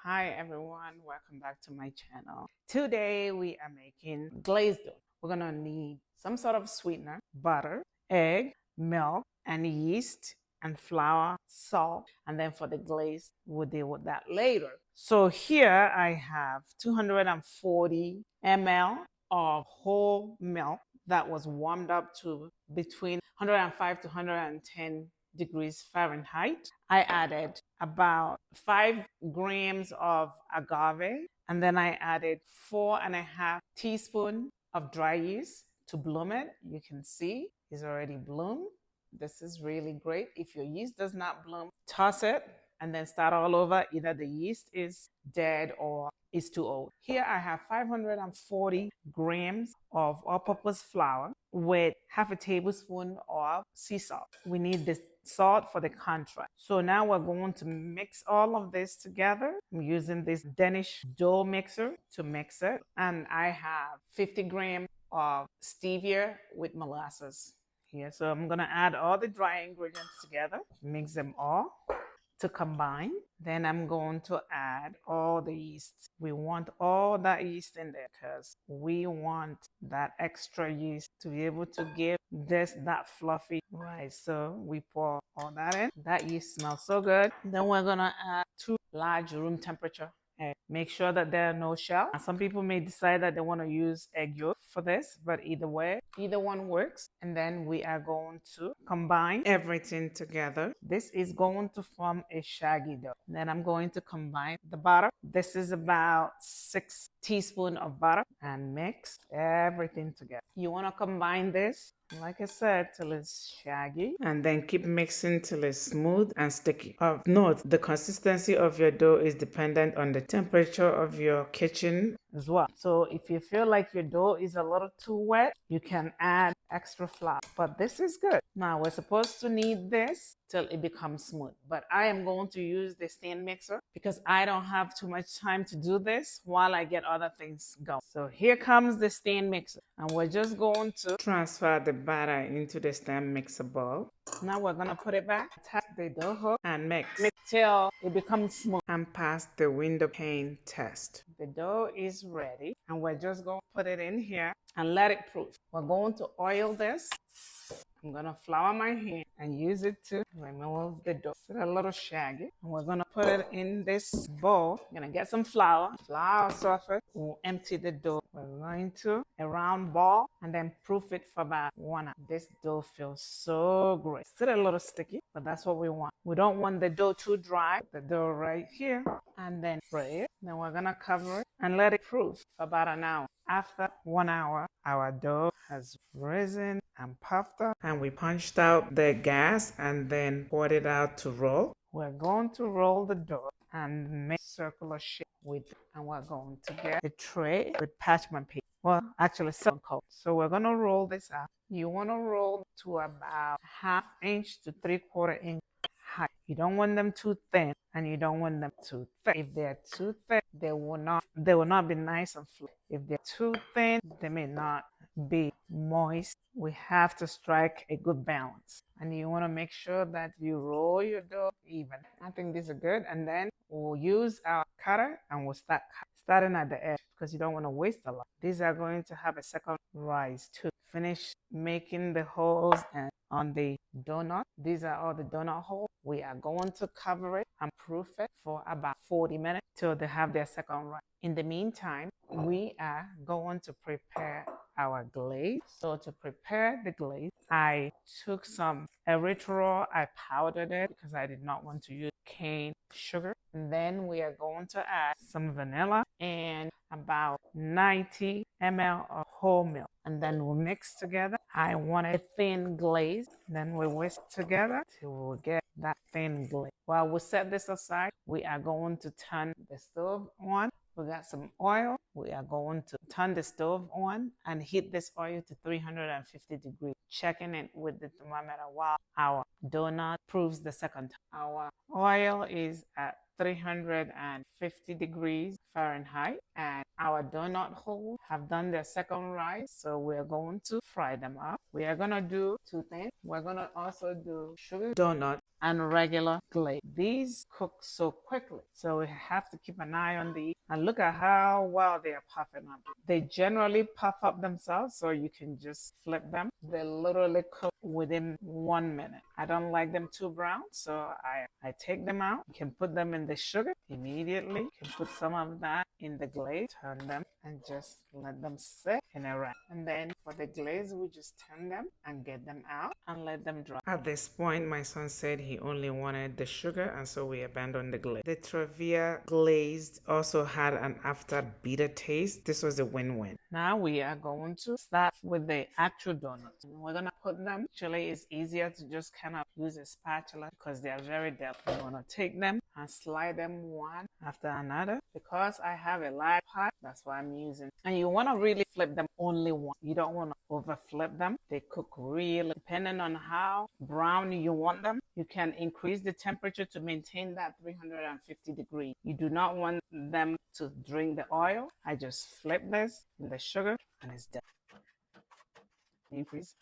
Hi everyone, welcome back to my channel. Today we are making glazed dough. We're gonna need some sort of sweetener, butter, egg, milk, and yeast, and flour, salt, and then for the glaze, we'll deal with that later. So here I have 240 ml of whole milk that was warmed up to between 105 to 110 degrees Fahrenheit. I added about 5 grams of agave, and then I added 4.5 teaspoons of dry yeast to bloom it. You can see it's already bloomed. This is really great. If your yeast does not bloom, toss it and then start all over. Either the yeast is dead or is too old. Here I have 540 grams of all-purpose flour with half a tablespoon of sea salt. We need this salt for the contrast. So now we're going to mix all of this together. I'm using this Danish dough mixer to mix it. And I have 50 grams of stevia with molasses here. So I'm gonna add all the dry ingredients together, mix them all to combine. Then I'm going to add all the yeast. We want all that yeast in there because we want that extra yeast to be able to give this that fluffy rice. So we pour all that in. That yeast smells so good. Then we're gonna add 2 large room temperature eggs. Make sure that there are no shells. Some people may decide that they want to use egg yolk for this, but either way, either one works. And then we are going to combine everything together. This is going to form a shaggy dough. Then I'm going to combine the butter. This is about 6 teaspoons of butter, and mix everything together. You want to combine this, like I said, till it's shaggy, and then keep mixing till it's smooth and sticky. Of note, the consistency of your dough is dependent on the temperature of your kitchen as well. So if you feel like your dough is a little too wet, you can add extra flour. But this is good. Now we're supposed to knead this till it becomes smooth. But I am going to use the stand mixer because I don't have too much time to do this while I get other things going. So here comes the stand mixer. And we're just going to transfer the batter into the stand mixer bowl. Now we're gonna put it back, tap the dough hook, and mix till it becomes smooth, and pass the window pane test. The dough is ready, and we're just going to put it in here and let it proof. We're going to oil this. I'm gonna flour my hand and use it to remove the dough. It's a little shaggy. And we're gonna put it in this bowl. I'm gonna get some flour. Flour soften. We'll empty the dough. We're going to a round ball and then proof it for about 1 hour. This dough feels so great. Still a little sticky, but that's what we want. We don't want the dough too dry. The dough right here, and then spray it. Then we're gonna cover it and let it proof for about an hour. After 1 hour, our dough has risen and puffed up, and we punched out the gas and then poured it out to roll. We're going to roll the dough and make circular shape with it. And we're going to get a tray with parchment paper. Well, actually silicone coat. So we're going to roll this out. You want to roll to about 1/2 inch to 3/4 inch height. You don't want them too thin, and you don't want them too thick. If they're too thick, they will not be nice and fluffy. If they're too thin, they may not be moist. We have to strike a good balance, and you want to make sure that you roll your dough even. I think these are good, and then we'll use our cutter and we'll start starting at the edge because you don't want to waste a lot. These are going to have a second rise too. Finish making the holes and on the donut. These are all the donut holes. We are going to cover it and proof it for about 40 minutes till they have their second rise. In the meantime, we are going to prepare our glaze. So to prepare the glaze, I took some erythritol, I powdered it because I did not want to use cane sugar. And then we are going to add some vanilla and about 90 ml of whole milk. And then we'll mix together. I want a thin glaze. Then we whisk together till we get that thin glaze. While we set this aside, we are going to turn the stove on. We got some oil. We are going to turn the stove on and heat this oil to 350 degrees, checking it with the thermometer while our donut proves the second time. Our oil is at 350 degrees Fahrenheit, and our donut holes have done their second rise, so we're going to fry them up. We are going to do 2 things. We're going to also do sugar donut and regular glaze. These cook so quickly, so we have to keep an eye on these. And look at how well they are puffing up. They generally puff up themselves, so you can just flip them. They literally cook within 1 minute. I don't like them too brown, so I take them out. You can put them in the sugar immediately. You can put some of that in the glaze, turn them, and just let them sit in a rack. And then for the glaze, we just turn them and get them out and let them dry. At this point, my son said he only wanted the sugar, and so we abandoned the glaze. The Trevia glazed also had an after bitter taste. This was a win-win. Now we are going to start with the actual donuts. We're gonna put them. Actually, it's easier to just kind of use a spatula because they are very delicate. You wanna take them and slide them one after another. Because I have a large pot, that's why I'm using. And you wanna really flip them only once. You don't wanna over flip them. They cook really, depending on how brown you want them. You can increase the temperature to maintain that 350 degrees. You do not want them to drink the oil. I just flip this in the sugar and it's done. Increase.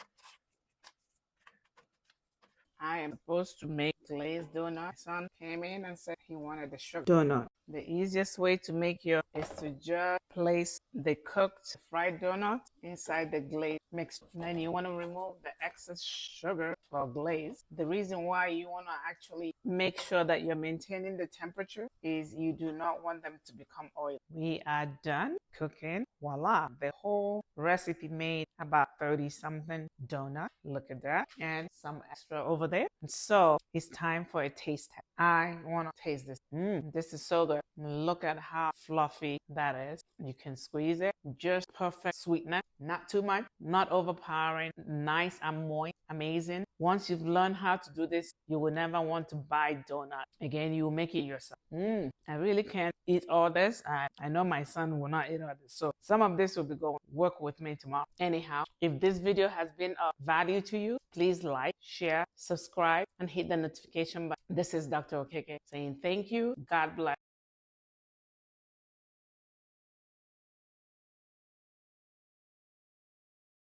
I am supposed to make glazed donut. My son came in and said he wanted the sugar donut. The easiest way to make your is to just place the cooked fried donut inside the glaze mix. And then you want to remove the excess sugar or glaze. The reason why you want to actually make sure that you're maintaining the temperature is you do not want them to become oily. We are done cooking. Voila! The whole recipe made about 30 something donut. Look at that. And some extra over there. So it's time for a taste test. I want to taste this. This is so good. Look at how fluffy that is. You can squeeze it. Just perfect sweetness. Not too much. Not overpowering. Nice and moist. Amazing. Once you've learned how to do this, you will never want to buy donut again. You will make it yourself. I really can't eat all this. I know my son will not eat all this. So some of this will be going to work with me tomorrow. Anyhow, if this video has been of value to you, please like, share, subscribe, and hit the notification button. This is Dr. Okeke saying thank you. God bless.